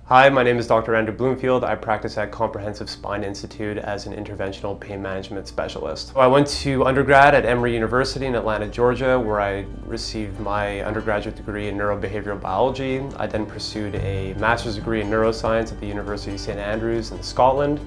Hi, my name is Dr. Andrew Bloomfield. I practice at Comprehensive Spine Institute as an interventional pain management specialist. I went to undergrad at Emory University in Atlanta, Georgia, where I received my undergraduate degree in neurobehavioral biology. I then pursued a master's degree in neuroscience at the University of St. Andrews in Scotland,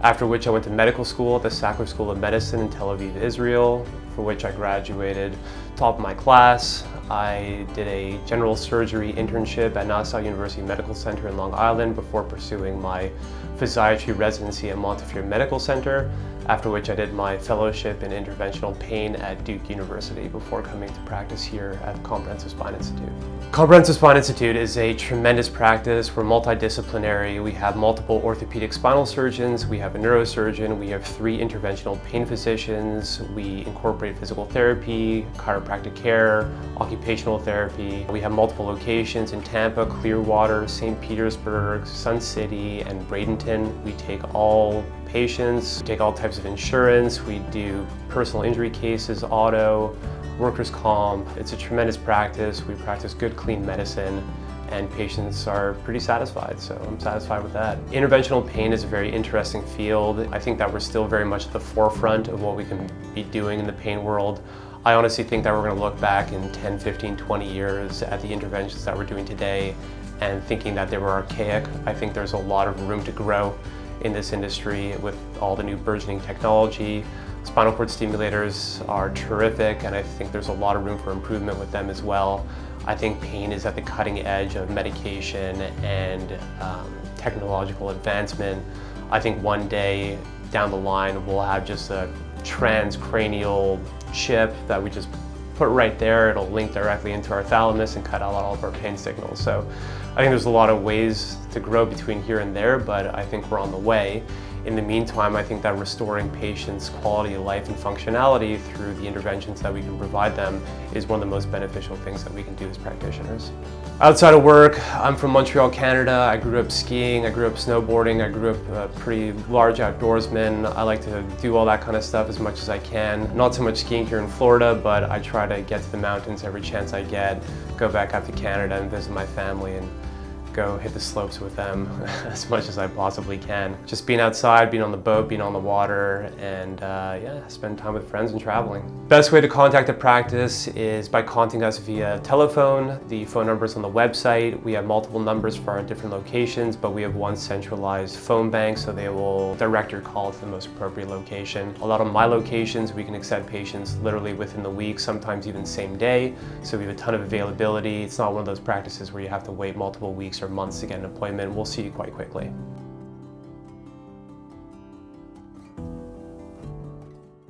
after which I went to medical school at the Sackler School of Medicine in Tel Aviv, Israel, for which I graduated top of my class. I did a general surgery internship at Nassau University Medical Center in Long Island before pursuing my physiatry residency at Montefiore Medical Center, after which I did my fellowship in interventional pain at Duke University before coming to practice here at Comprehensive Spine Institute. Comprehensive Spine Institute is a tremendous practice. We're multidisciplinary. We have multiple orthopedic spinal surgeons, we have a neurosurgeon, we have 3 interventional pain physicians, we incorporate physical therapy, chiropractic care, occupational therapy. We have multiple locations in Tampa, Clearwater, St. Petersburg, Sun City, and Bradenton. We take all patients, we take all types of insurance, we do personal injury cases, auto, workers' comp. It's a tremendous practice. We practice good, clean medicine, and patients are pretty satisfied, so I'm satisfied with that. Interventional pain is a very interesting field. I think that we're still very much at the forefront of what we can be doing in the pain world. I honestly think that we're going to look back in 10, 15, 20 years at the interventions that we're doing today and thinking that they were archaic. I think there's a lot of room to grow in this industry with all the new burgeoning technology. Spinal cord stimulators are terrific, and I think there's a lot of room for improvement with them as well. I think pain is at the cutting edge of medication and technological advancement. I think one day down the line we'll have just a transcranial chip that we just put right there. It'll link directly into our thalamus and cut out all of our pain signals. So I think there's a lot of ways to grow between here and there, but I think we're on the way. In the meantime, I think that restoring patients' quality of life and functionality through the interventions that we can provide them is one of the most beneficial things that we can do as practitioners. Outside of work, I'm from Montreal, Canada. I grew up skiing, I grew up snowboarding, I grew up a pretty large outdoorsman. I like to do all that kind of stuff as much as I can. Not so much skiing here in Florida, but I try to get to the mountains every chance I get, go back out to Canada and visit my family and go hit the slopes with them as much as I possibly can. Just being outside, being on the boat, being on the water, and yeah, spend time with friends and traveling. Best way to contact the practice is by contacting us via telephone. The phone number is on the website. We have multiple numbers for our different locations, but we have one centralized phone bank, so they will direct your call to the most appropriate location. A lot of my locations, we can accept patients literally within the week, sometimes even same day, so we have a ton of availability. It's not one of those practices where you have to wait multiple weeks or months to get an appointment. We'll see you quite quickly.